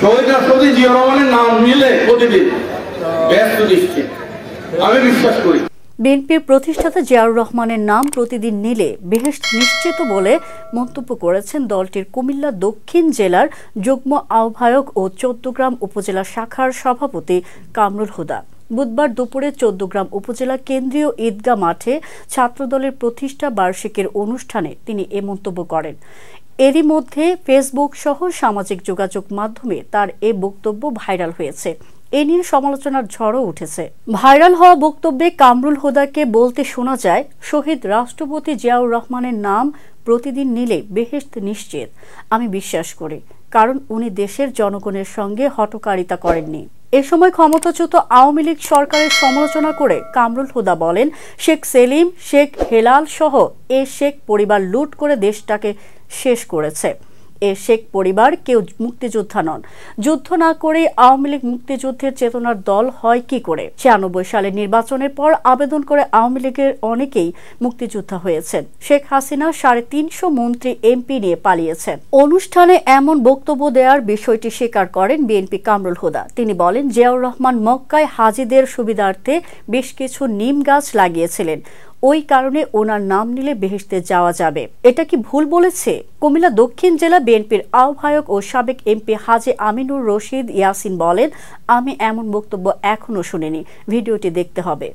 শহীদ রাষ্ট্রপতি জিয়া রহমানের নাম নিলে প্রতিদিন ব্যস্ত নিশ্চিত, আমি বিশ্বাস করি। বিএনপির প্রতিষ্ঠাতা জিয়াউর রহমানের নাম প্রতিদিন নিলে বেহেশত নিশ্চিত বলে মন্তব্য করেছেন দলটির কুমিল্লা দক্ষিণ জেলার যুগ্ম আহ্বায়ক ও চৌদ্দগ্রাম উপজেলা শাখার সভাপতি কামরুল হুদা। বুধবার দুপুরে চৌদ্দগ্রাম উপজেলা কেন্দ্রীয় ঈদগাহ মাঠে ছাত্রদলের প্রতিষ্ঠা বার্ষিকীর অনুষ্ঠানে তিনি এ মন্তব্য করেন। এরই মধ্যে ফেসবুক সহ সামাজিক যোগাযোগ মাধ্যমে তার এ বক্তব্য ভাইরাল হয়েছে। এ নিয়ে সমালোচনার ঝড়ও উঠেছে। ভাইরাল হওয়া বক্তব্যে কামরুল হুদাকে বলতে শোনা যায়, শহীদ রাষ্ট্রপতি জিয়াউর রহমানের নাম প্রতিদিন নিলে বেহেশত নিশ্চিত, আমি বিশ্বাস করি, কারণ উনি দেশের জনগণের সঙ্গে হঠকারিতা করেননি। এ সময় ক্ষমতাচ্যুত আওয়ামী লীগ সরকারের সমালোচনা করে কামরুল হুদা বলেন, শেখ সেলিম, শেখ হেলাল সহ এ শেখ পরিবার লুট করে দেশটাকে শেষ করেছে। এ শেখ পরিবার কেউ মুক্তিযোদ্ধা নন। যুদ্ধ না করে আওয়ামী লীগ মুক্তিযুদ্ধের চেতনার দল হয় কি করে? 96 সালের নির্বাচনের পর আবেদন করে আওয়ামী লীগের অনেকেই মুক্তিযোদ্ধা হয়েছেন। শেখ হাসিনা 350 মন্ত্রী এমপি নিয়ে পালিয়েছেন। অনুষ্ঠানে এমন বক্তব্য দেওয়ার বিষয়টি স্বীকার করেন বিএনপি কামরুল হুদা। তিনি বলেন, জিয়াউর রহমান মক্কায় হাজিদের সুবিধার্থে বেশ কিছু নিম গাছ লাগিয়েছিলেন, ওই কারণে ওনার নাম নিলে বেহেশতে যাওয়া যাবে। এটা কি ভুল বলেছে? কুমিল্লা দক্ষিণ জেলা বিএনপির আহ্বায়ক ও সাবেক এমপি হাজী আমিনুর রশিদ ইয়াসিন বলেন, আমি এমন বক্তব্য এখনো শুনিনি, ভিডিওটি দেখতে হবে।